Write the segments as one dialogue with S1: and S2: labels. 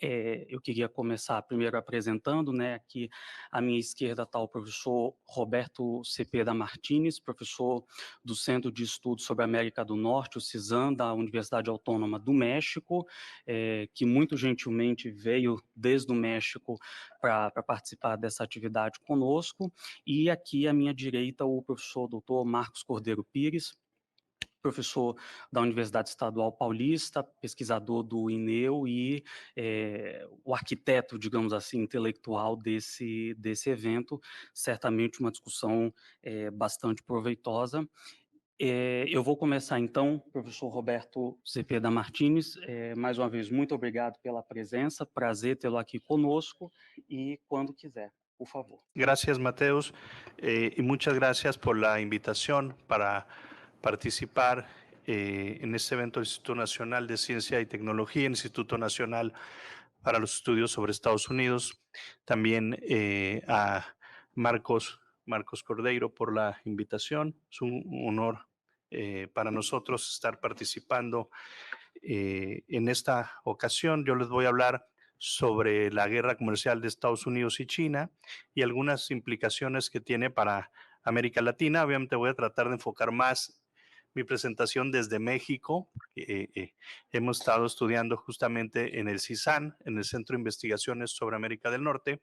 S1: Eu queria começar primeiro apresentando, né, aqui à minha esquerda está o professor Roberto Cepeda Martins, professor do Centro de Estudos sobre a América do Norte, o CISAM, da Universidade Autônoma do México, que muito gentilmente veio desde o México para participar dessa atividade conosco, e aqui à minha direita o professor doutor Marcos Cordeiro Pires, professor da Universidade Estadual Paulista, pesquisador do INEU e o arquiteto, digamos assim, intelectual desse evento, certamente uma discussão bastante proveitosa. Eu vou começar então, professor Roberto Cepeda Martins, mais uma vez, muito obrigado pela presença, prazer tê-lo aqui conosco, e quando quiser, por favor.
S2: Gracias, Mateus, y muchas gracias por la invitación para participar en este evento del Instituto Nacional de Ciencia y Tecnología, Instituto Nacional para los Estudios sobre Estados Unidos. También a Marcos Cordeiro por la invitación. Es un honor para nosotros estar participando en esta ocasión. Yo les voy a hablar sobre la guerra comercial de Estados Unidos y China y algunas implicaciones que tiene para América Latina. Obviamente voy a tratar de enfocar más mi presentación desde México. Hemos estado estudiando justamente en el CISAN, en el Centro de Investigaciones sobre América del Norte,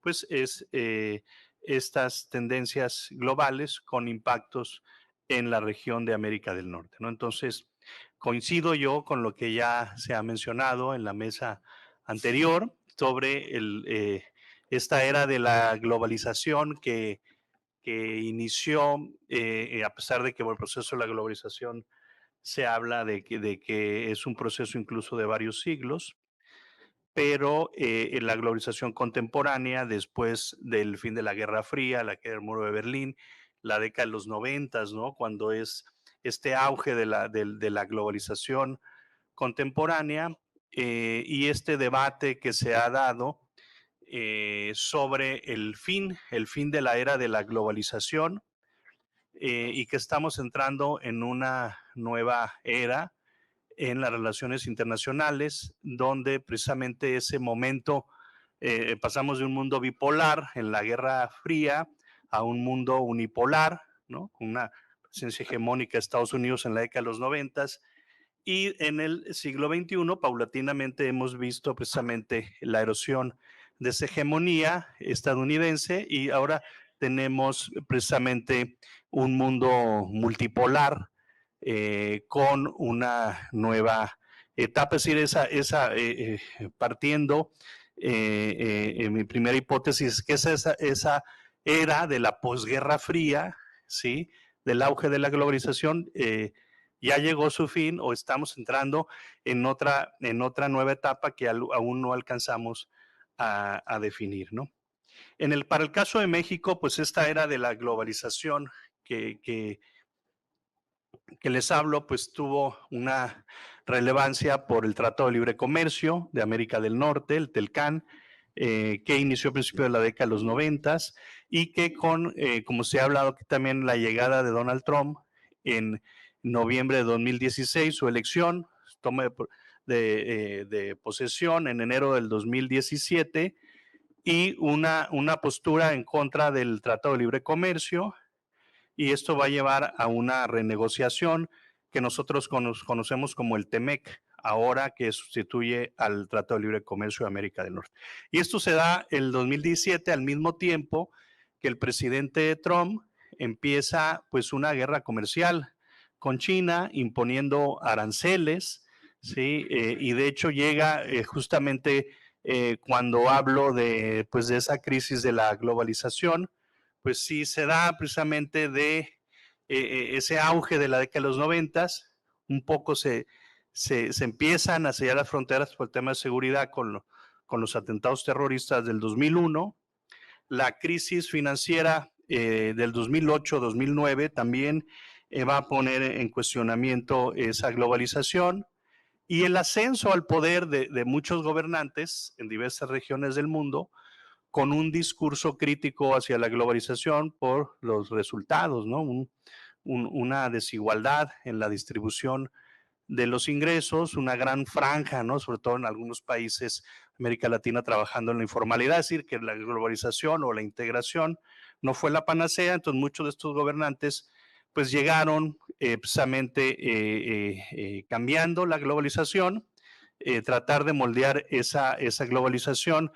S2: pues es estas tendencias globales con impactos en la región de América del Norte, ¿no? Entonces, coincido yo con lo que ya se ha mencionado en la mesa anterior sobre esta era de la globalización que inició, a pesar de que por el proceso de la globalización se habla de que es un proceso incluso de varios siglos, pero en la globalización contemporánea, después del fin de la Guerra Fría, la caída del muro de Berlín, la década de los 90, ¿no? Cuando es este auge de la globalización contemporánea y este debate que se ha dado sobre el fin de la era de la globalización y que estamos entrando en una nueva era en las relaciones internacionales, donde precisamente ese momento pasamos de un mundo bipolar en la Guerra Fría a un mundo unipolar, ¿no? Con una presencia hegemónica de Estados Unidos en la década de los 90. Y en el siglo XXI, paulatinamente hemos visto precisamente la erosión de esa hegemonía estadounidense y ahora tenemos precisamente un mundo multipolar con una nueva etapa, es decir, partiendo, mi primera hipótesis es que esa era de la posguerra fría, ¿sí? Del auge de la globalización, ya llegó su fin o estamos entrando en otra nueva etapa que aún no alcanzamos a definir, ¿no? Para el caso de México, pues esta era de la globalización que les hablo, pues tuvo una relevancia por el Tratado de Libre Comercio de América del Norte, el TELCAN, que inició a principios de la década de los 90 y que como se ha hablado aquí también, la llegada de Donald Trump en noviembre de 2016, su elección, toma de posesión en enero del 2017 y una postura en contra del Tratado de Libre Comercio, y esto va a llevar a una renegociación que nosotros conocemos como el TEMEC, ahora que sustituye al Tratado de Libre Comercio de América del Norte. Y esto se da el 2017 al mismo tiempo que el presidente Trump empieza pues una guerra comercial con China, imponiendo aranceles, ¿sí? Y de hecho llega justamente cuando hablo de esa crisis de la globalización, pues sí se da precisamente de ese auge de la década de los 90, un poco se empiezan a sellar las fronteras por el tema de seguridad con los atentados terroristas del 2001, la crisis financiera del 2008-2009 también va a poner en cuestionamiento esa globalización y el ascenso al poder de muchos gobernantes en diversas regiones del mundo, con un discurso crítico hacia la globalización por los resultados, ¿no? Una desigualdad en la distribución de los ingresos, una gran franja, ¿no? Sobre todo en algunos países de América Latina trabajando en la informalidad, es decir, que la globalización o la integración no fue la panacea, entonces muchos de estos gobernantes pues llegaron precisamente cambiando la globalización, tratar de moldear esa globalización,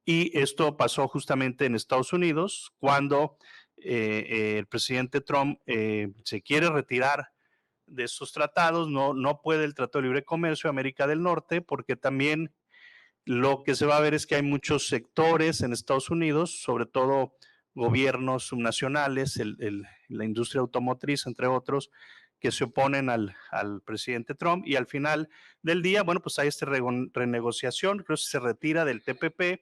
S2: y esto pasó justamente en Estados Unidos cuando el presidente Trump se quiere retirar de esos tratados, no puede el Tratado de Libre Comercio de América del Norte, porque también lo que se va a ver es que hay muchos sectores en Estados Unidos, sobre todo gobiernos subnacionales, la industria automotriz, entre otros, que se oponen al presidente Trump, y al final del día, bueno, pues hay esta renegociación, creo que se retira del TPP,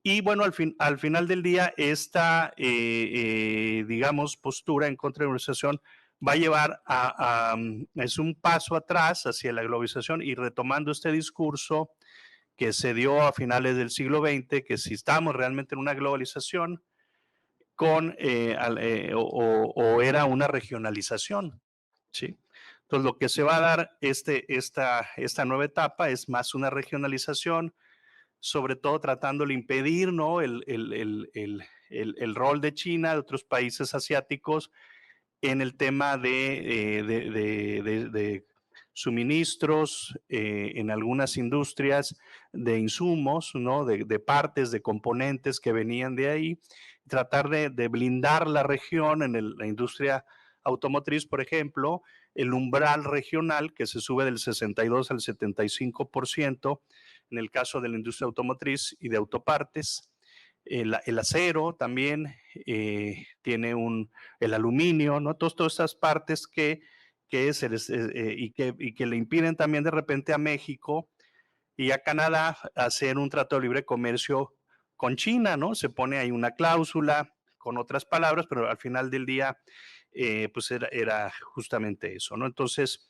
S2: y bueno, al final del día, esta, digamos, postura en contra de la globalización va a llevar es un paso atrás hacia la globalización, y retomando este discurso que se dio a finales del siglo XX, que si estamos realmente en una globalización o era una regionalización, ¿sí? Entonces, lo que se va a dar esta nueva etapa es más una regionalización, sobre todo tratando de impedir, ¿no? el rol de China, de otros países asiáticos, en el tema de suministros, en algunas industrias de insumos, ¿no? De partes, de componentes que venían de ahí, tratar de blindar la región en la industria automotriz, por ejemplo, el umbral regional que se sube del 62 al 75% en el caso de la industria automotriz y de autopartes. El acero también tiene el aluminio, ¿no? Todas estas partes y que le impiden también de repente a México y a Canadá hacer un trato de libre comercio con China, ¿no? Se pone ahí una cláusula con otras palabras, pero al final del día, pues era justamente eso, ¿no? Entonces,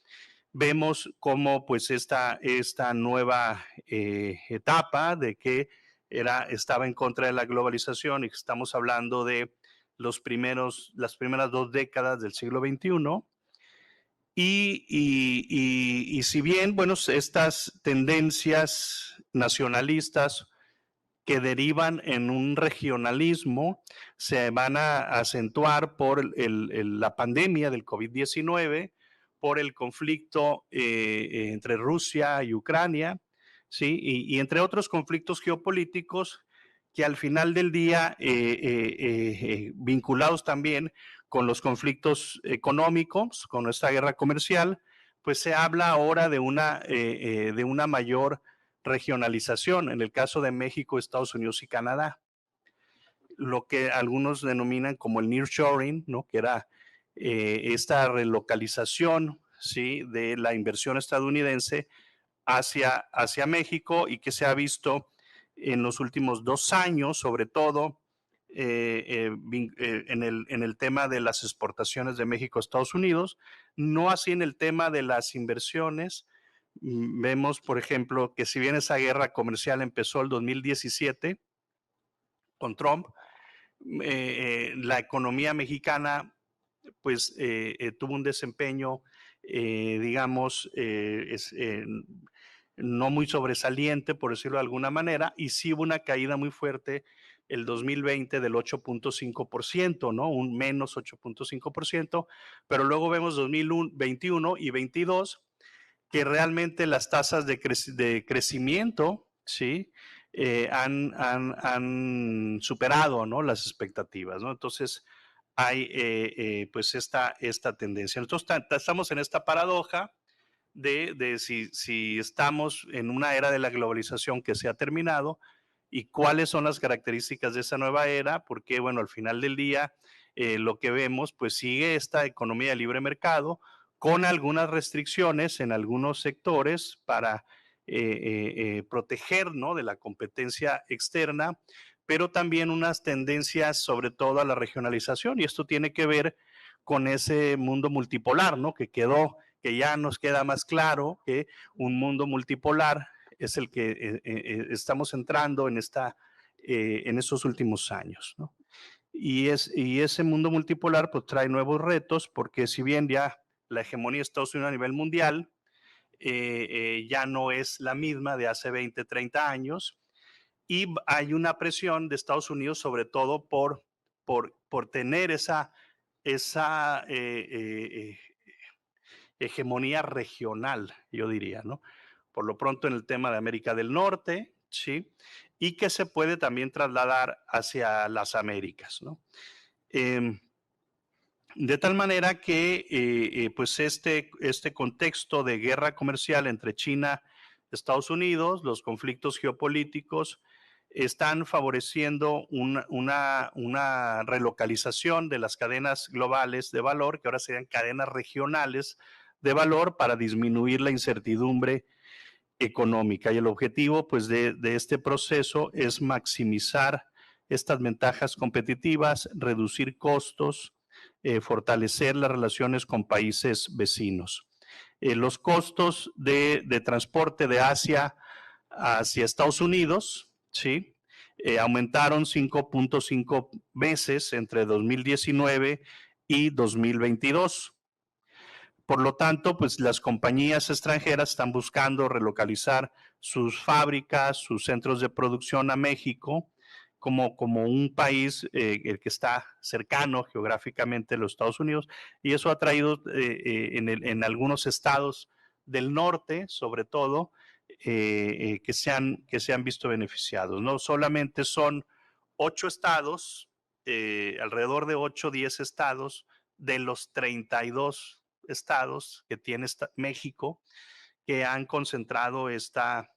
S2: vemos cómo pues esta nueva etapa de que estaba en contra de la globalización, y que estamos hablando de las primeras 2 décadas del siglo XXI. Y si bien, bueno, estas tendencias nacionalistas que derivan en un regionalismo se van a acentuar por la pandemia del COVID-19, por el conflicto entre Rusia y Ucrania, ¿sí? Y entre otros conflictos geopolíticos que al final del día, vinculados también con los conflictos económicos, con esta guerra comercial, pues se habla ahora de una mayor regionalización, en el caso de México, Estados Unidos y Canadá, lo que algunos denominan como el nearshoring, ¿no? Que era esta relocalización, ¿sí? De la inversión estadounidense hacia México, y que se ha visto en los últimos 2 años, sobre todo en el tema de las exportaciones de México a Estados Unidos, no así en el tema de las inversiones. Vemos, por ejemplo, que si bien esa guerra comercial empezó el 2017 con Trump, la economía mexicana pues tuvo un desempeño, digamos, no muy sobresaliente, por decirlo de alguna manera, y sí hubo una caída muy fuerte el 2020 del 8.5%, ¿no? Un menos 8.5%, pero luego vemos 2021 y 22 que realmente las tasas de crecimiento, ¿sí? Han superado, ¿no? Las expectativas, ¿no? Entonces, hay pues esta tendencia. Nosotros estamos en esta paradoja de si estamos en una era de la globalización que se ha terminado, y cuáles son las características de esa nueva era, porque, bueno, al final del día, lo que vemos, pues sigue esta economía de libre mercado, con algunas restricciones en algunos sectores para proteger, ¿no? De la competencia externa, pero también unas tendencias sobre todo a la regionalización, y esto tiene que ver con ese mundo multipolar, ¿no? Que ya nos queda más claro que un mundo multipolar es el que estamos entrando en estos últimos años, ¿no? Y ese mundo multipolar pues trae nuevos retos, porque si bien ya la hegemonía de Estados Unidos a nivel mundial ya no es la misma de hace 20, 30 años, y hay una presión de Estados Unidos sobre todo por tener esa hegemonía regional, yo diría, ¿no? Por lo pronto en el tema de América del Norte, ¿sí? Y que se puede también trasladar hacia las Américas, ¿no? De tal manera que pues este contexto de guerra comercial entre China y Estados Unidos, los conflictos geopolíticos, están favoreciendo una relocalización de las cadenas globales de valor, que ahora serían cadenas regionales de valor para disminuir la incertidumbre económica. Y el objetivo pues, de este proceso es maximizar estas ventajas competitivas, reducir costos, fortalecer las relaciones con países vecinos. Los costos de transporte de Asia hacia Estados Unidos, ¿sí? Aumentaron 5.5 veces entre 2019 y 2022. Por lo tanto, pues las compañías extranjeras están buscando relocalizar sus fábricas, sus centros de producción a México, como un país el que está cercano geográficamente a los Estados Unidos, y eso ha traído en algunos estados del norte, sobre todo, que se han visto beneficiados. No solamente son 8 estados, alrededor de 8 o 10 estados de los 32 estados que tiene México, que han concentrado esta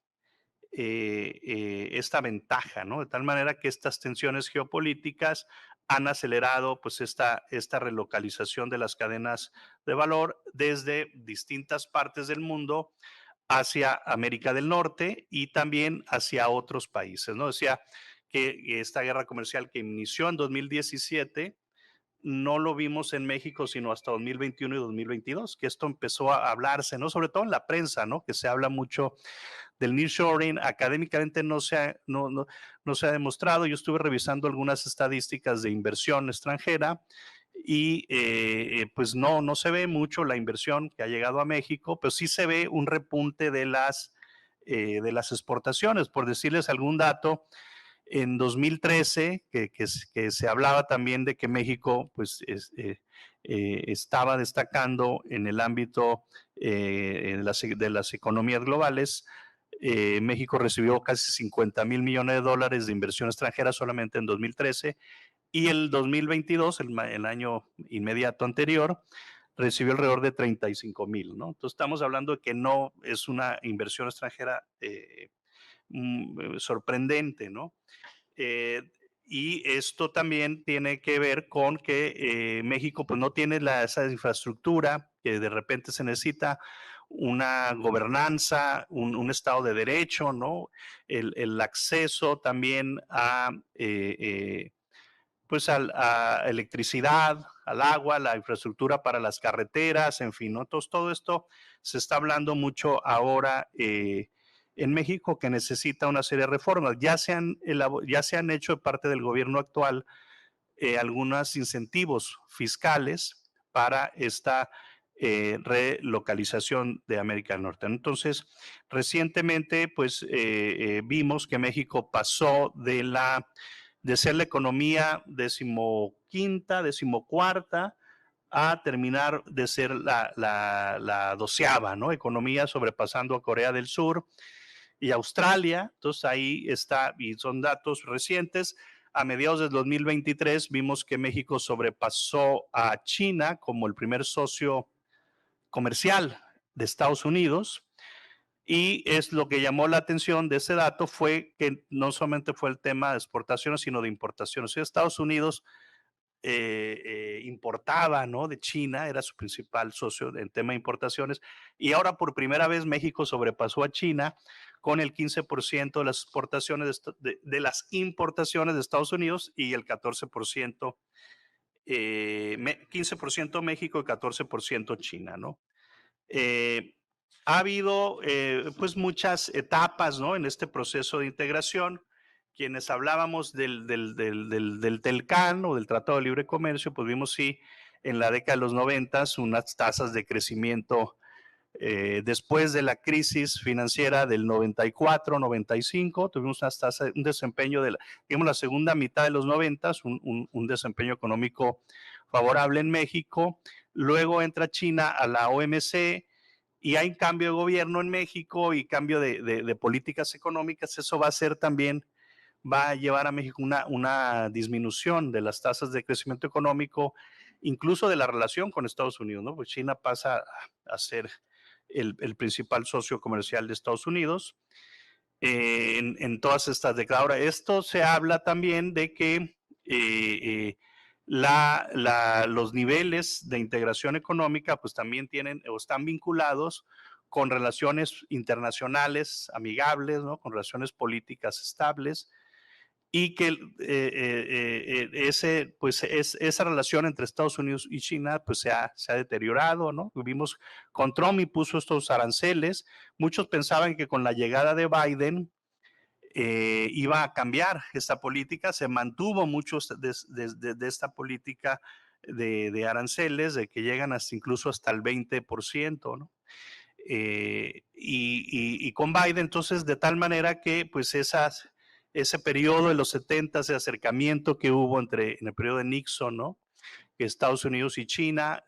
S2: ventaja, ¿no? De tal manera que estas tensiones geopolíticas han acelerado pues esta relocalización de las cadenas de valor desde distintas partes del mundo hacia América del Norte y también hacia otros países, ¿no? Decía que esta guerra comercial que inició en 2017 no lo vimos en México sino hasta 2021 y 2022, que esto empezó a hablarse, ¿no? Sobre todo en la prensa, ¿no? Que se habla mucho del nearshoring. Académicamente no se ha demostrado. Yo estuve revisando algunas estadísticas de inversión extranjera y pues no se ve mucho la inversión que ha llegado a México, pero sí se ve un repunte de las exportaciones. Por decirles algún dato, en 2013, que se hablaba también de que México pues, estaba destacando en el ámbito de las economías globales. México recibió casi 50 mil millones de dólares de inversión extranjera solamente en 2013, y el 2022, el año inmediato anterior, recibió alrededor de 35 mil, ¿no? Entonces estamos hablando de que no es una inversión extranjera sorprendente, ¿no? Y esto también tiene que ver con que México pues, no tiene esa infraestructura que de repente se necesita, una gobernanza, un Estado de Derecho, ¿no? El acceso también pues a electricidad, al agua, la infraestructura para las carreteras, en fin, ¿no? Entonces, todo esto se está hablando mucho ahora en México, que necesita una serie de reformas. Ya se han hecho de parte del gobierno actual algunos incentivos fiscales para esta relocalización de América del Norte. Entonces, recientemente, pues vimos que México pasó de ser la economía decimoquinta, decimocuarta, a terminar de ser la 12ª, ¿no? Economía, sobrepasando a Corea del Sur y Australia. Entonces ahí está, y son datos recientes. A mediados del 2023 vimos que México sobrepasó a China como el primer socio comercial de Estados Unidos. Y es lo que llamó la atención de ese dato fue que no solamente fue el tema de exportaciones, sino de importaciones. O sea, Estados Unidos importaba, ¿no? De China, era su principal socio en tema de importaciones, y ahora por primera vez México sobrepasó a China con el 15% de las exportaciones de las importaciones de Estados Unidos y el 14%, 15% México y 14% China, ¿no? Ha habido pues muchas etapas, ¿no? En este proceso de integración. Quienes hablábamos del TELCAN o del Tratado de Libre Comercio, pues vimos sí en la década de los 90 unas tasas de crecimiento Después de la crisis financiera del 94-95, tuvimos un desempeño de digamos, la segunda mitad de los 90, un desempeño económico favorable en México. Luego entra China a la OMC y hay cambio de gobierno en México y cambio de políticas económicas. Eso va a ser también, va a llevar a México una disminución de las tasas de crecimiento económico, incluso de la relación con Estados Unidos, ¿no? Pues China pasa a ser el principal socio comercial de Estados Unidos en todas estas décadas. Ahora, esto se habla también de que los niveles de integración económica pues también tienen o están vinculados con relaciones internacionales amigables, ¿no? Con relaciones políticas estables, y que esa relación entre Estados Unidos y China pues se ha deteriorado, ¿no? Vimos con Trump y puso estos aranceles. Muchos pensaban que con la llegada de Biden iba a cambiar esta política. Se mantuvo mucho de esta política de aranceles, de que llegan incluso hasta el 20%, ¿no? Y con Biden, entonces, de tal manera que pues ese periodo de los 70, ese acercamiento que hubo en el periodo de Nixon, ¿no? Que Estados Unidos y China,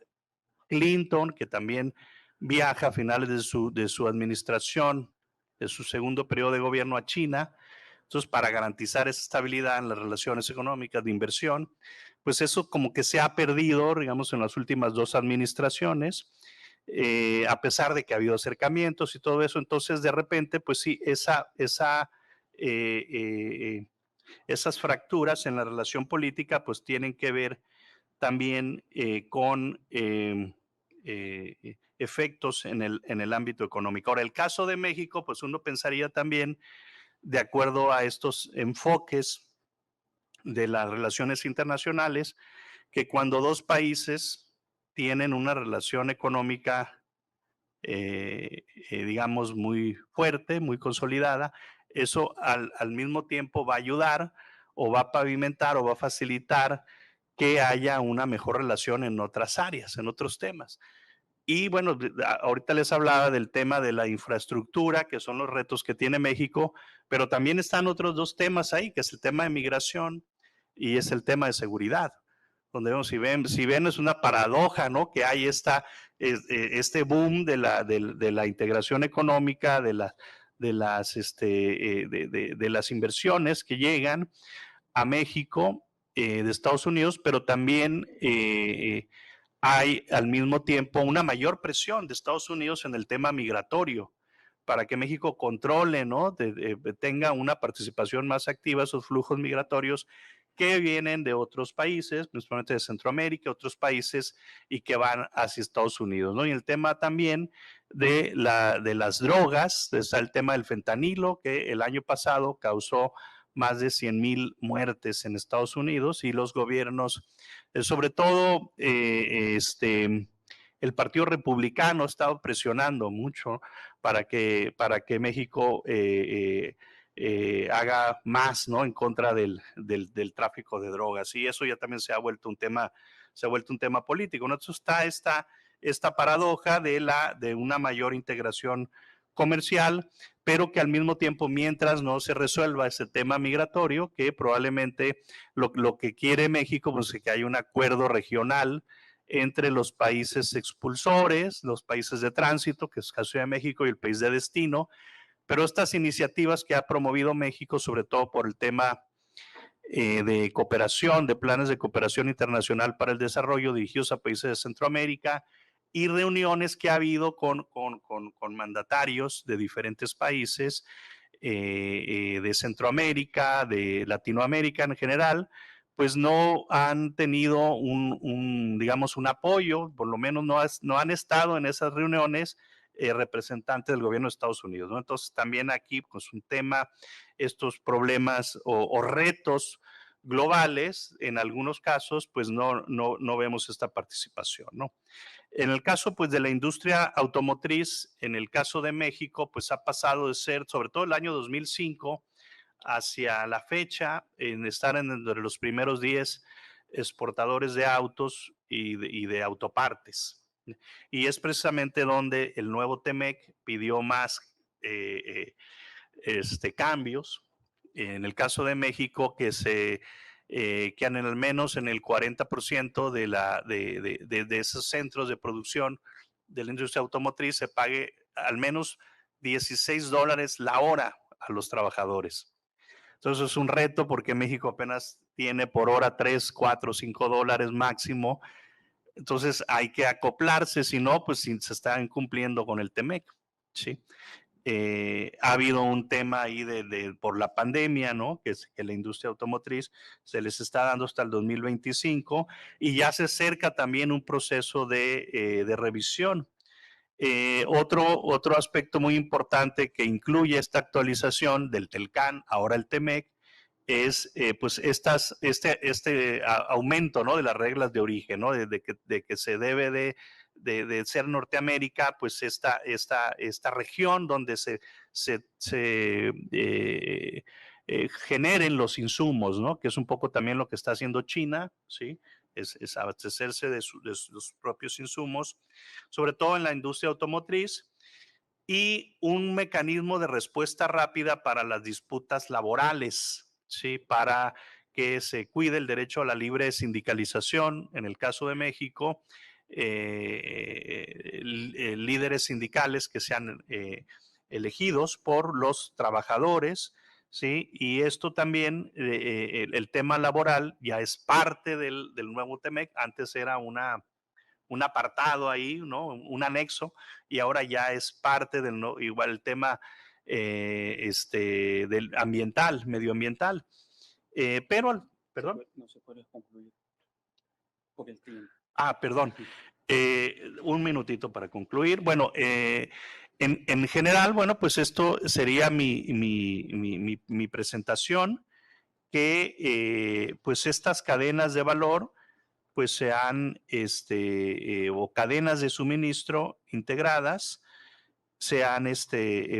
S2: Clinton, que también viaja a finales de su administración, de su segundo periodo de gobierno a China, entonces para garantizar esa estabilidad en las relaciones económicas de inversión, pues eso como que se ha perdido, digamos, en las últimas dos administraciones, a pesar de que ha habido acercamientos y todo eso. Entonces de repente, pues sí, eh, eh, esas fracturas en la relación política pues tienen que ver también con efectos en el ámbito económico. Ahora, el caso de México, pues uno pensaría también, de acuerdo a estos enfoques de las relaciones internacionales, que cuando dos países tienen una relación económica, digamos, muy fuerte, muy consolidada, eso al mismo tiempo va a ayudar o va a pavimentar o va a facilitar que haya una mejor relación en otras áreas, en otros temas. Y bueno, ahorita les hablaba del tema de la infraestructura, que son los retos que tiene México, pero también están otros dos temas ahí, que es el tema de migración y es el tema de seguridad. Donde vemos, si ven es una paradoja, ¿no? Que hay este boom de la integración económica, de las inversiones que llegan a México de Estados Unidos, pero también hay al mismo tiempo una mayor presión de Estados Unidos en el tema migratorio para que México controle, ¿no? Tenga una participación más activa en esos flujos migratorios que vienen de otros países, principalmente de Centroamérica, otros países, y que van hacia Estados Unidos, ¿no? Y el tema también de las drogas, está el tema del fentanilo, que el año pasado causó más de 100,000 muertes en Estados Unidos, y los gobiernos, sobre todo el Partido Republicano ha estado presionando mucho para que México haga más, ¿no? En contra del tráfico de drogas. Y eso ya también se ha vuelto un tema político, ¿no? Entonces está esta paradoja de una mayor integración comercial, pero que al mismo tiempo, mientras no se resuelva ese tema migratorio, que probablemente lo que quiere México, pues que haya un acuerdo regional entre los países expulsores, los países de tránsito, que es el caso de México, y el país de destino, pero estas iniciativas que ha promovido México, sobre todo por el tema de cooperación, de planes de cooperación internacional para el desarrollo dirigidos a países de Centroamérica, y reuniones que ha habido con mandatarios de diferentes países de Centroamérica, de Latinoamérica en general, pues no han tenido digamos, un apoyo, por lo menos no han estado en esas reuniones representantes del gobierno de Estados Unidos, ¿no? Entonces también aquí, pues un tema, estos problemas o retos globales, en algunos casos, pues no vemos esta participación, ¿no? En el caso, pues, de la industria automotriz, en el caso de México, pues ha pasado de ser, sobre todo el año 2005, hacia la fecha, en estar entre los primeros 10 exportadores de autos y de autopartes. Y es precisamente donde el nuevo TEMEC pidió más cambios. En el caso de México, que al menos en el 40% de esos centros de producción de la industria automotriz se pague al menos $16 la hora a los trabajadores. Entonces es un reto porque México apenas tiene por hora 3, 4, $5 máximo. Entonces hay que acoplarse, si no, pues se está incumpliendo con el TEMEC, ¿sí? Ha habido un tema ahí por la pandemia, ¿no? Que la industria automotriz se les está dando hasta el 2025 y ya se acerca también un proceso de revisión. Otro aspecto muy importante que incluye esta actualización del TELCAN, ahora el TEMEC, es pues aumento, ¿no? De las reglas de origen, ¿no? De que se debe de ser Norteamérica, pues esta región donde se generen los insumos, ¿no? Que es un poco también lo que está haciendo China, ¿sí? Es abastecerse de sus propios insumos, sobre todo en la industria automotriz, y un mecanismo de respuesta rápida para las disputas laborales, ¿sí? Para que se cuide el derecho a la libre sindicalización. En el caso de México, líderes sindicales que sean elegidos por los trabajadores, ¿sí? Y esto también, el tema laboral ya es parte del nuevo TEMEC. Antes era un apartado ahí, ¿no? Un anexo, y ahora ya es parte del, ¿no? Igual el tema del ambiental, medioambiental. Perdón.
S1: No se puede concluir por el tiempo.
S2: Perdón. Un minutito para concluir. Bueno, en general, bueno, pues esto sería mi presentación, que pues estas cadenas de valor pues sean o cadenas de suministro integradas se han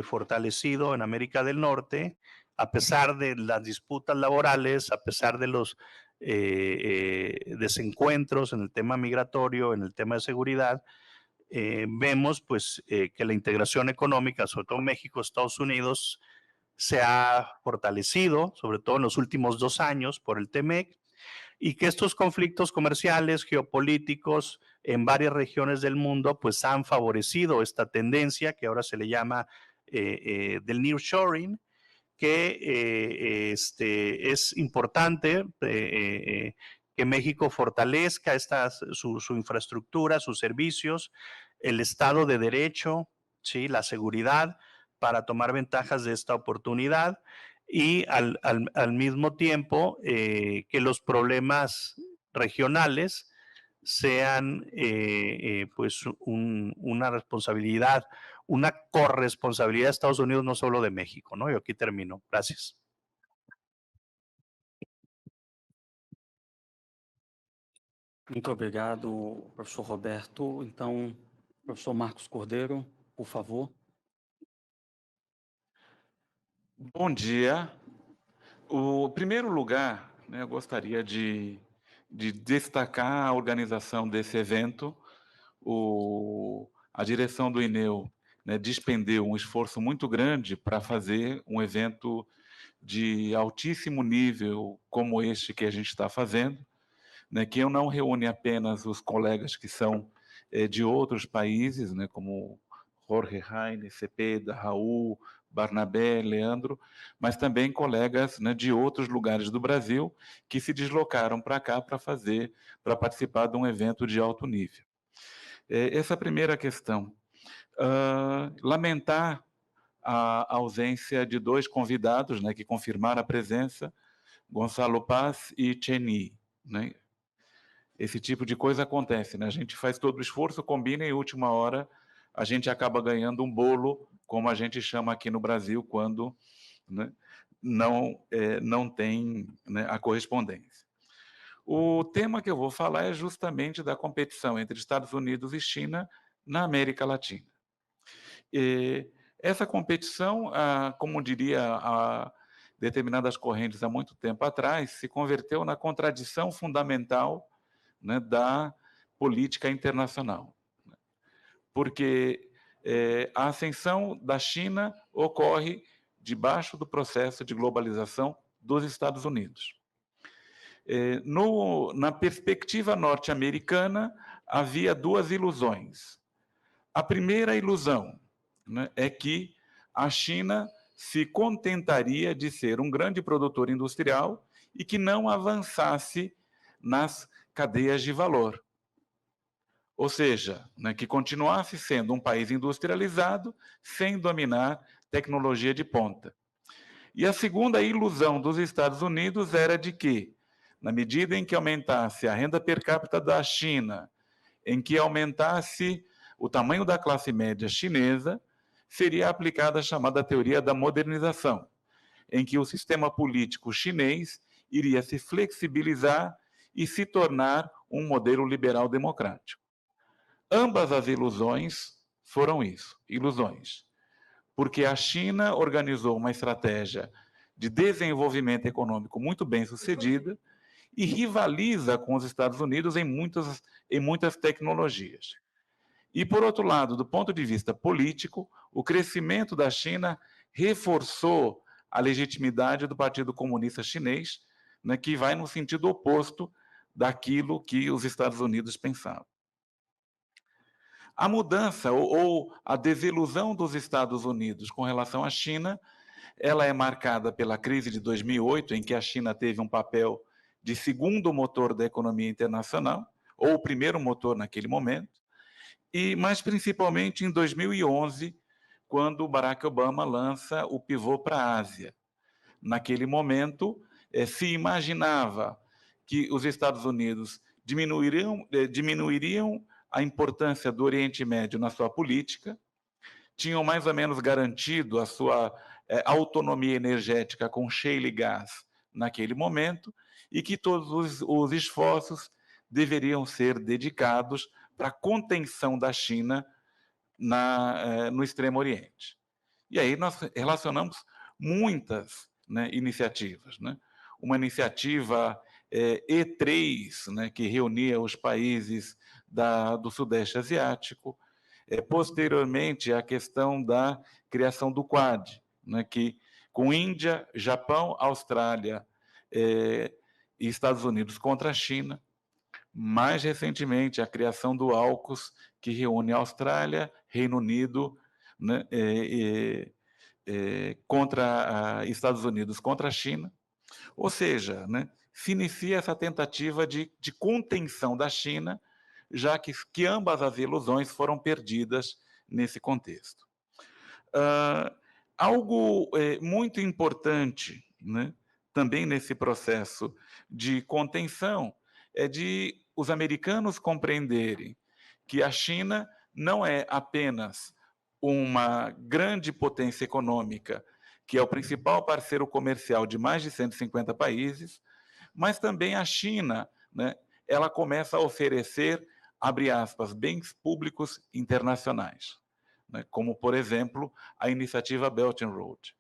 S2: fortalecido en América del Norte, a pesar de las disputas laborales, a pesar de los desencuentros en el tema migratorio, en el tema de seguridad. Vemos pues que la integración económica, sobre todo México, Estados Unidos, se ha fortalecido, sobre todo en los últimos 2 años por el TEMEC, y que estos conflictos comerciales, geopolíticos en varias regiones del mundo, pues han favorecido esta tendencia que ahora se le llama del nearshoring, que es importante que México fortalezca su infraestructura, sus servicios, el Estado de Derecho, ¿sí? La seguridad, para tomar ventajas de esta oportunidad y al mismo tiempo que los problemas regionales sean pues una responsabilidad, una corresponsabilidad de Estados Unidos, no solo de México, ¿no? Y aquí termino. Gracias.
S1: Muito obrigado, professor Roberto. Então, professor Marcos Cordeiro, por favor.
S3: Bom dia. O primeiro lugar, né, eu gostaria de destacar a organização desse evento. A direção do INEU, né, despendeu um esforço muito grande para fazer um evento de altíssimo nível como este que a gente está fazendo, né, que não reúne apenas os colegas que são de outros países, né, como Jorge Heine, Cepeda, Raul, Barnabé, Leandro, mas também colegas, né, de outros lugares do Brasil que se deslocaram para cá para participar de um evento de alto nível. Essa primeira questão. Lamentar a ausência de 2 convidados, né, que confirmaram a presença, Gonçalo Paz e Cheni, né? Esse tipo de coisa acontece, né? A gente faz todo o esforço, combina e, em última hora, a gente acaba ganhando um bolo, como a gente chama aqui no Brasil, quando, né, não tem, né, a correspondência. O tema que eu vou falar é justamente da competição entre Estados Unidos e China na América Latina. Essa competição, como diria determinadas correntes há muito tempo atrás, se converteu na contradição fundamental, né, da política internacional. porque a ascensão da China ocorre debaixo do processo de globalização dos Estados Unidos. Na perspectiva norte-americana, havia duas ilusões. A primeira ilusão, né, é que a China se contentaria de ser um grande produtor industrial e que não avançasse nas cadeias de valor. Ou seja, né, que continuasse sendo um país industrializado sem dominar tecnologia de ponta. E a segunda ilusão dos Estados Unidos era de que, na medida em que aumentasse a renda per capita da China, em que aumentasse o tamanho da classe média chinesa, seria aplicada a chamada teoria da modernização, em que o sistema político chinês iria se flexibilizar e se tornar um modelo liberal democrático. Ambas as ilusões foram isso, ilusões. Porque a China organizou uma estratégia de desenvolvimento econômico muito bem sucedida e rivaliza com os Estados Unidos em muitas tecnologias. E, por outro lado, do ponto de vista político, o crescimento da China reforçou a legitimidade do Partido Comunista Chinês, né, que vai no sentido oposto daquilo que os Estados Unidos pensavam. A mudança ou a desilusão dos Estados Unidos com relação à China, ela é marcada pela crise de 2008, em que a China teve um papel de segundo motor da economia internacional, ou o primeiro motor naquele momento, mas principalmente em 2011, quando Barack Obama lança o pivô para a Ásia. Naquele momento, se imaginava que os Estados Unidos diminuiriam a importância do Oriente Médio na sua política, tinham mais ou menos garantido a sua autonomia energética com shale gas naquele momento, e que todos os esforços deveriam ser dedicados para a contenção da China no Extremo Oriente. E aí nós relacionamos muitas, né, iniciativas. Né? Uma iniciativa E3, né, que reunia os países do Sudeste Asiático, posteriormente a questão da criação do Quad, né, que com Índia, Japão, Austrália e Estados Unidos contra a China. Mais recentemente, a criação do AUKUS, que reúne a Austrália, Reino Unido, né, contra Estados Unidos contra a China. Ou seja, né, se inicia essa tentativa de contenção da China, já que ambas as ilusões foram perdidas nesse contexto. Algo muito importante, né, também nesse processo de contenção é de os americanos compreenderem que a China não é apenas uma grande potência econômica, que é o principal parceiro comercial de mais de 150 países, mas também a China, né, ela começa a oferecer, abre aspas, bens públicos internacionais, né, como, por exemplo, a iniciativa Belt and Road.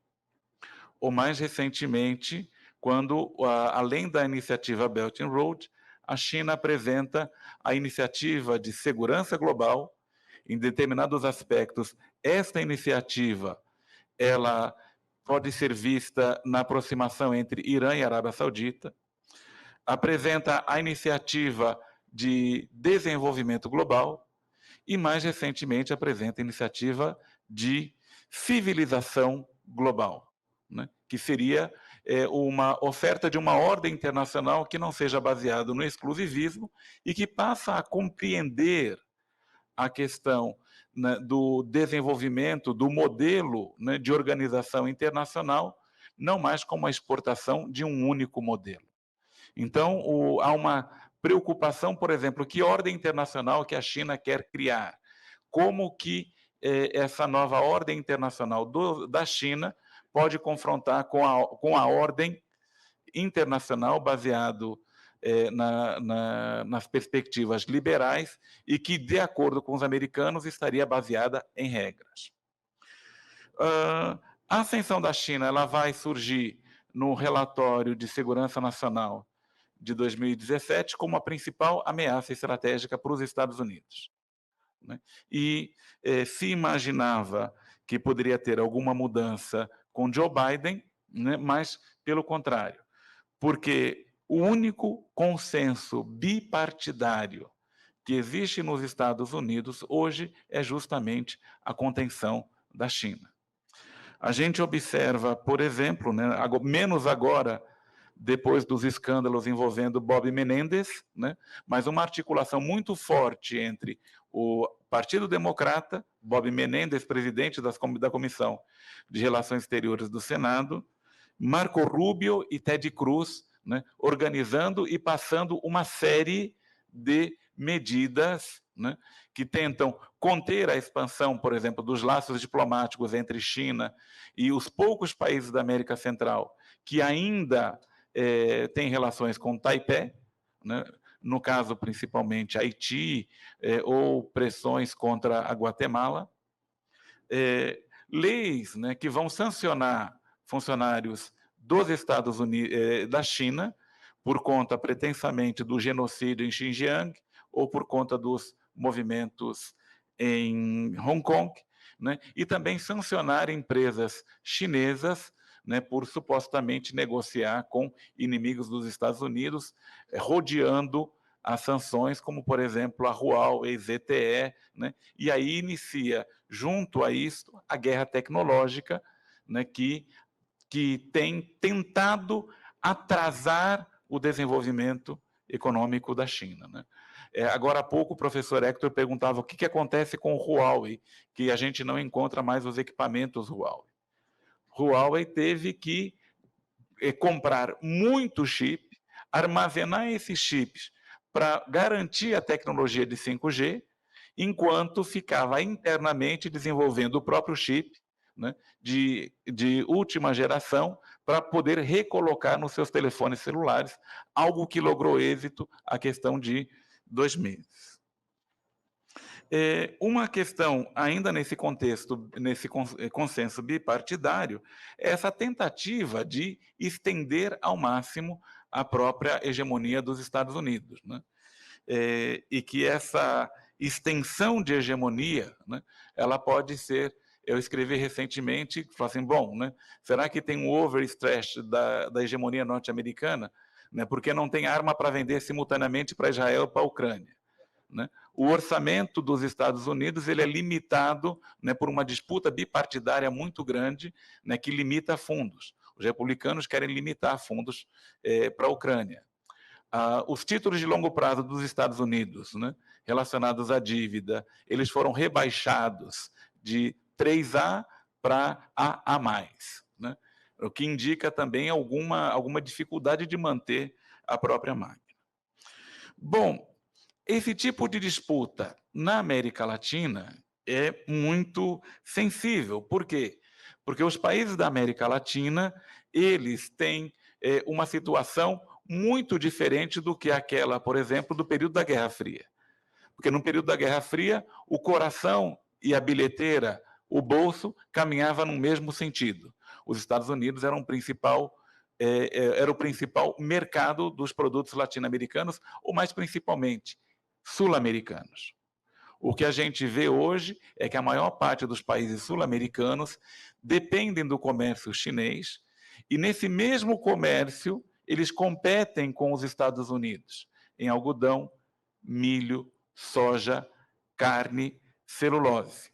S3: Ou mais recentemente, quando, além da iniciativa Belt and Road, a China apresenta a iniciativa de segurança global. Em determinados aspectos, esta iniciativa ela pode ser vista na aproximação entre Irã e Arábia Saudita. Apresenta a iniciativa de desenvolvimento global e, mais recentemente, apresenta a iniciativa de civilização global, né? Que seria uma oferta de uma ordem internacional que não seja baseada no exclusivismo e que passa a compreender a questão, né, do desenvolvimento do modelo, né, de organização internacional, não mais como a exportação de um único modelo. Então, há uma preocupação, por exemplo, que ordem internacional que a China quer criar, como que essa nova ordem internacional da China pode confrontar com a ordem internacional baseado nas perspectivas liberais e que, de acordo com os americanos, estaria baseada em regras. A ascensão da China ela vai surgir no relatório de segurança nacional de 2017 como a principal ameaça estratégica para os Estados Unidos. né? E se imaginava que poderia ter alguma mudança com Joe Biden, né? Mas, pelo contrário, porque o único consenso bipartidário que existe nos Estados Unidos hoje é justamente a contenção da China. A gente observa, por exemplo, né, menos agora, depois dos escândalos envolvendo Bob Menendez, né, mas uma articulação muito forte entre o Partido Democrata, Bob Menendez, presidente da Comissão de Relações Exteriores do Senado, Marco Rubio e Ted Cruz, né, organizando e passando uma série de medidas, né, que tentam conter a expansão, por exemplo, dos laços diplomáticos entre China e os poucos países da América Central que ainda têm relações com Taipei, né, no caso principalmente Haiti, ou pressões contra a Guatemala, leis, né, que vão sancionar funcionários dos Estados Unidos, da China, por conta pretensamente do genocídio em Xinjiang ou por conta dos movimentos em Hong Kong, né, e também sancionar empresas chinesas, né, por supostamente negociar com inimigos dos Estados Unidos, rodeando as sanções, como, por exemplo, a Huawei, ZTE, né, e aí inicia, junto a isso, a guerra tecnológica, né, que tem tentado atrasar o desenvolvimento econômico da China, né? Agora há pouco o professor Hector perguntava o que acontece com o Huawei, que a gente não encontra mais os equipamentos Huawei. Huawei teve que comprar muito chip, armazenar esses chips para garantir a tecnologia de 5G, enquanto ficava internamente desenvolvendo o próprio chip, né, de última geração, para poder recolocar nos seus telefones celulares, algo que logrou êxito a questão de 2 meses. Uma questão, ainda nesse contexto, nesse consenso bipartidário, é essa tentativa de estender ao máximo a própria hegemonia dos Estados Unidos, né? E que essa extensão de hegemonia, né, ela pode ser... Eu escrevi recentemente, falei assim, bom, né, será que tem um overstretch da hegemonia norte-americana? Né, porque não tem arma para vender simultaneamente para Israel e para a Ucrânia, né? O orçamento dos Estados Unidos ele é limitado, né, por uma disputa bipartidária muito grande, né, que limita fundos. Os republicanos querem limitar fundos para a Ucrânia. Os títulos de longo prazo dos Estados Unidos, né, relacionados à dívida, eles foram rebaixados de 3A para AA+, né, o que indica também alguma dificuldade de manter a própria máquina. Bom, esse tipo de disputa na América Latina é muito sensível. Por quê? Porque os países da América Latina, eles têm uma situação muito diferente do que aquela, por exemplo, do período da Guerra Fria. Porque no período da Guerra Fria, o coração e a bilheteira, o bolso, caminhava no mesmo sentido. Os Estados Unidos eram era o principal mercado dos produtos latino-americanos, ou mais principalmente, sul-americanos. O que a gente vê hoje é que a maior parte dos países sul-americanos dependem do comércio chinês, e nesse mesmo comércio, eles competem com os Estados Unidos em algodão, milho, soja, carne, celulose.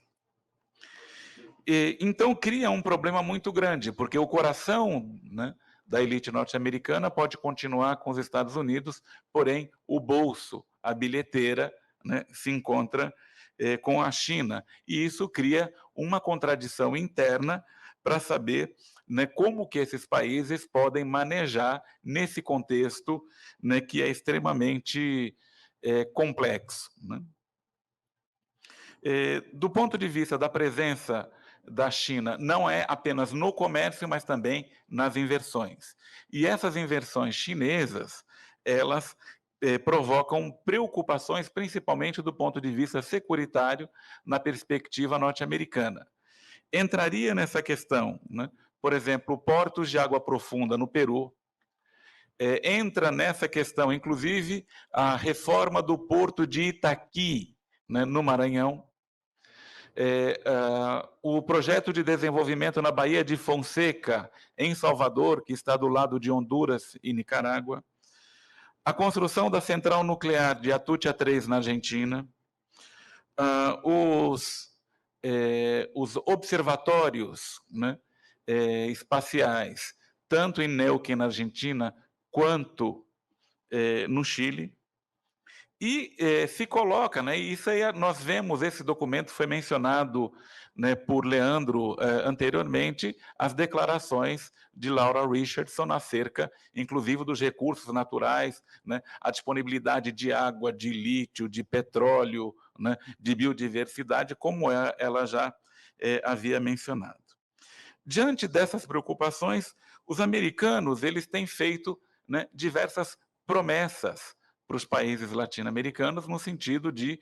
S3: Então cria um problema muito grande, porque o coração, né, da elite norte-americana pode continuar com os Estados Unidos, porém o bolso, a bilheteira, né, se encontra com a China. E isso cria uma contradição interna para saber, né, como que esses países podem manejar nesse contexto, né, que é extremamente complexo, né? Do ponto de vista da presença da China, não é apenas no comércio, mas também nas inversões. E essas inversões chinesas, elas provocam preocupações, principalmente do ponto de vista securitário, na perspectiva norte-americana. Entraria nessa questão, né, por exemplo, portos de água profunda no Peru, entra nessa questão, inclusive, a reforma do porto de Itaqui, né, no Maranhão, o projeto de desenvolvimento na Baía de Fonseca, em Salvador, que está do lado de Honduras e Nicarágua, a construção da central nuclear de Atucha 3 na Argentina, os observatórios, né, espaciais, tanto em Neuquén, na Argentina, quanto no Chile, e se coloca, né, e isso aí nós vemos, esse documento foi mencionado, né, por Leandro anteriormente, as declarações de Laura Richardson acerca, inclusive, dos recursos naturais, né, a disponibilidade de água, de lítio, de petróleo, né, de biodiversidade, como ela já havia mencionado. Diante dessas preocupações, os americanos eles têm feito, né, diversas promessas para os países latino-americanos no sentido de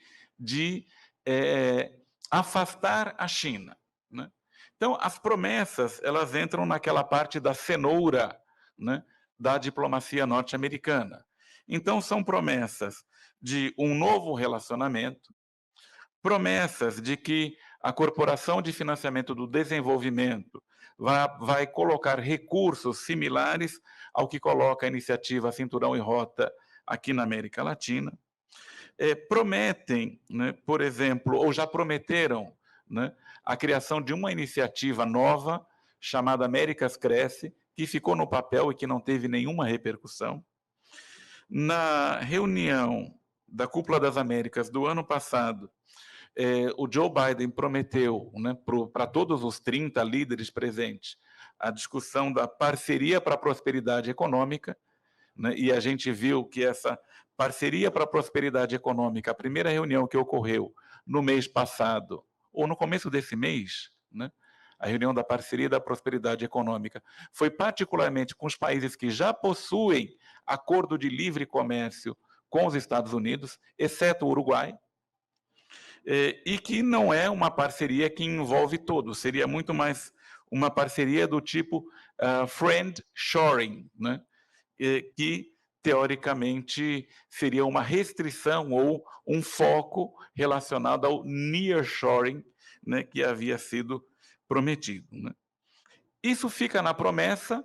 S3: afastar a China, né? Então, as promessas elas entram naquela parte da cenoura, né, da diplomacia norte-americana. Então, são promessas de um novo relacionamento, promessas de que a Corporação de Financiamento do Desenvolvimento vai colocar recursos similares ao que coloca a iniciativa Cinturão e Rota aqui na América Latina. Prometem, né, por exemplo, ou já prometeram, né, a criação de uma iniciativa nova chamada Américas Cresce, que ficou no papel e que não teve nenhuma repercussão. Na reunião da Cúpula das Américas do ano passado, o Joe Biden prometeu, né, para todos os 30 líderes presentes a discussão da parceria para a prosperidade econômica, né, e a gente viu que essa parceria para a prosperidade econômica, a primeira reunião que ocorreu no mês passado, ou no começo desse mês, né, a reunião da parceria da prosperidade econômica, foi particularmente com os países que já possuem acordo de livre comércio com os Estados Unidos, exceto o Uruguai, e que não é uma parceria que envolve todos, seria muito mais uma parceria do tipo friend shoring, né? Que, teoricamente, seria uma restrição ou um foco relacionado ao nearshoring, né, que havia sido prometido, né? Isso fica na promessa,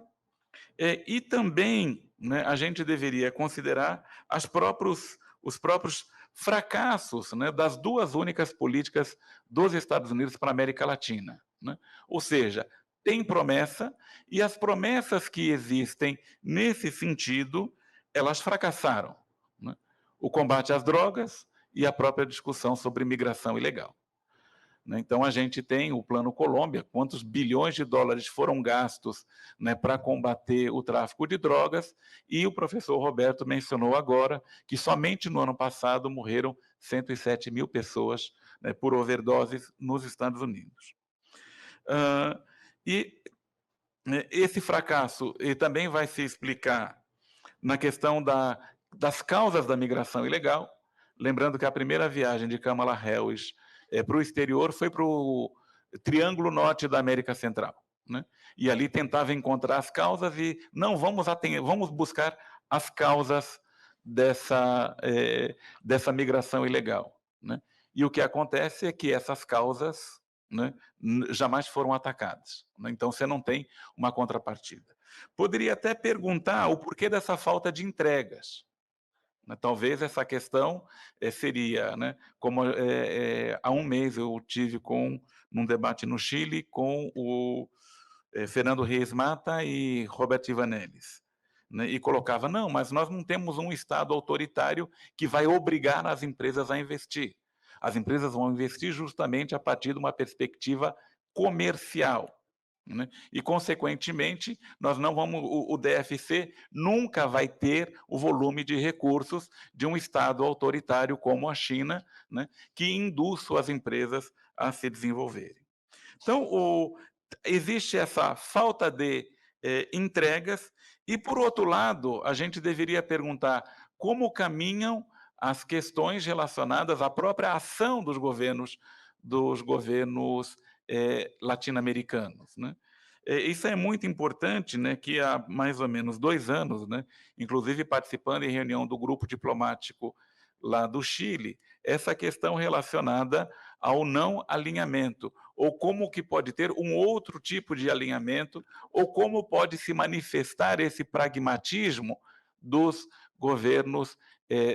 S3: e também, né, a gente deveria considerar os próprios fracassos, né, das duas únicas políticas dos Estados Unidos para a América Latina, né? Ou seja, tem promessa, e as promessas que existem nesse sentido, elas fracassaram, né? O combate às drogas e a própria discussão sobre migração ilegal, né? Então, a gente tem o Plano Colômbia, quantos bilhões de dólares foram gastos, né, para combater o tráfico de drogas, e o professor Roberto mencionou agora que somente no ano passado morreram 107 mil pessoas, né, por overdoses nos Estados Unidos. Esse fracasso também vai se explicar na questão das causas da migração ilegal, lembrando que a primeira viagem de Kamala Harris para o exterior foi para o Triângulo Norte da América Central, né? E ali tentava encontrar as causas e não vamos buscar as causas dessa migração ilegal, né? E o que acontece é que essas causas, né, jamais foram atacadas, né? Então você não tem uma contrapartida. Poderia até perguntar o porquê dessa falta de entregas. Talvez essa questão seria, né, como há um mês eu tive num debate no Chile com o Fernando Reis Mata e Roberto Ivanelis, né, e colocava, não, mas nós não temos um Estado autoritário que vai obrigar as empresas a investir. As empresas vão investir justamente a partir de uma perspectiva comercial, né? E, consequentemente, nós não vamos, o DFC nunca vai ter o volume de recursos de um Estado autoritário como a China, né, que induz suas empresas a se desenvolverem. Então, existe essa falta de entregas, e, por outro lado, a gente deveria perguntar como caminham as questões relacionadas à própria ação dos governos latino-americanos, né? Isso é muito importante, né, que há mais ou menos 2 anos, né, inclusive participando em reunião do grupo diplomático lá do Chile, essa questão relacionada ao não alinhamento, ou como que pode ter um outro tipo de alinhamento, ou como pode se manifestar esse pragmatismo dos governos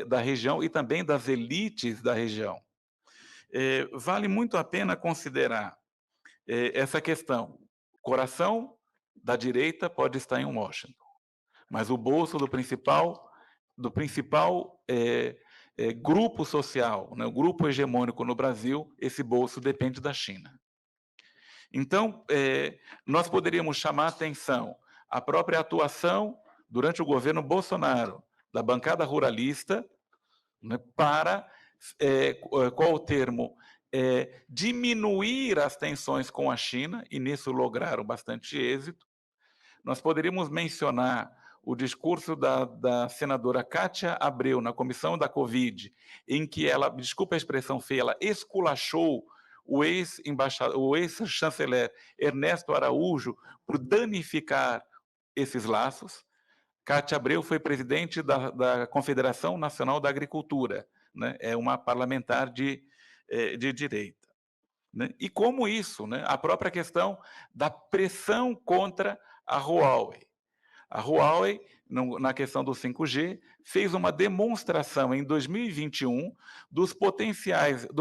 S3: da região e também das elites da região. Vale muito a pena considerar essa questão. O coração da direita pode estar em Washington, mas o bolso do principal grupo social, né, o grupo hegemônico no Brasil, esse bolso depende da China. Então, nós poderíamos chamar a atenção a própria atuação durante o governo Bolsonaro da bancada ruralista, né, para, qual o termo? Diminuir as tensões com a China, e nisso lograram bastante êxito. Nós poderíamos mencionar o discurso da senadora Kátia Abreu na comissão da Covid, em que ela, desculpa a expressão feia, ela esculachou o ex-chanceler Ernesto Araújo por danificar esses laços. Kátia Abreu foi presidente da Confederação Nacional da Agricultura, né? É uma parlamentar de direita. Né? E como isso, né? A própria questão da pressão contra a Huawei. A Huawei, na questão do 5G, fez uma demonstração em 2021 do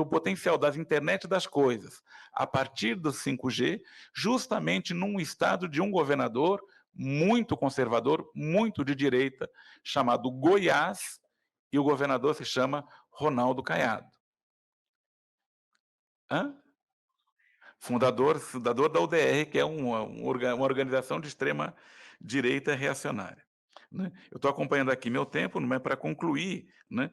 S3: potencial das internet das coisas a partir do 5G, justamente num estado de um governador muito conservador, muito de direita, chamado Goiás, e o governador se chama Ronaldo Caiado. Fundador da UDR, que é uma organização de extrema direita reacionária. Né? Eu estou acompanhando aqui meu tempo, não é para concluir, né?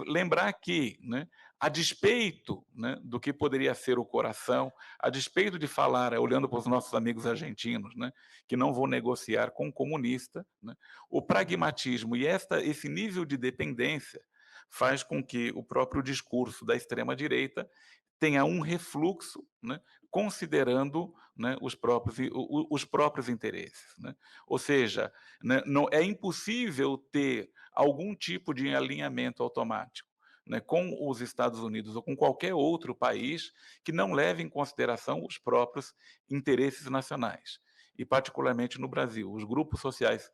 S3: Lembrar que, né, a despeito, né, do que poderia ser o coração, a despeito de falar, olhando para os nossos amigos argentinos, né, que não vão negociar com o comunista, né, o pragmatismo e esse nível de dependência faz com que o próprio discurso da extrema-direita tenha um refluxo, né, considerando, né, os próprios interesses. Né? Ou seja, né, é impossível ter algum tipo de alinhamento automático, né, com os Estados Unidos ou com qualquer outro país que não leve em consideração os próprios interesses nacionais. E, particularmente no Brasil, os grupos sociais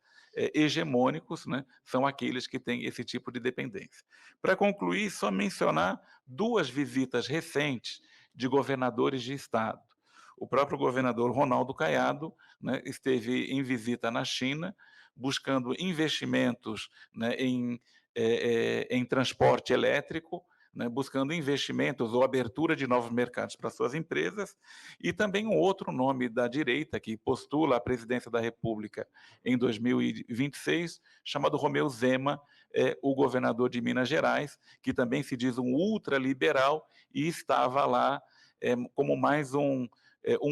S3: hegemônicos, né, são aqueles que têm esse tipo de dependência. Para concluir, só mencionar 2 visitas recentes de governadores de estado. O próprio governador Ronaldo Caiado, né, esteve em visita na China, buscando investimentos, né, em transporte elétrico, né, buscando investimentos ou abertura de novos mercados para suas empresas, e também um outro nome da direita que postula a presidência da República em 2026, chamado Romeu Zema, o governador de Minas Gerais, que também se diz um ultraliberal e estava lá como mais um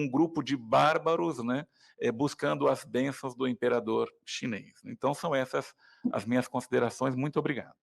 S3: grupo de bárbaros, né, buscando as bênçãos do imperador chinês. Então, são essas as minhas considerações. Muito obrigado.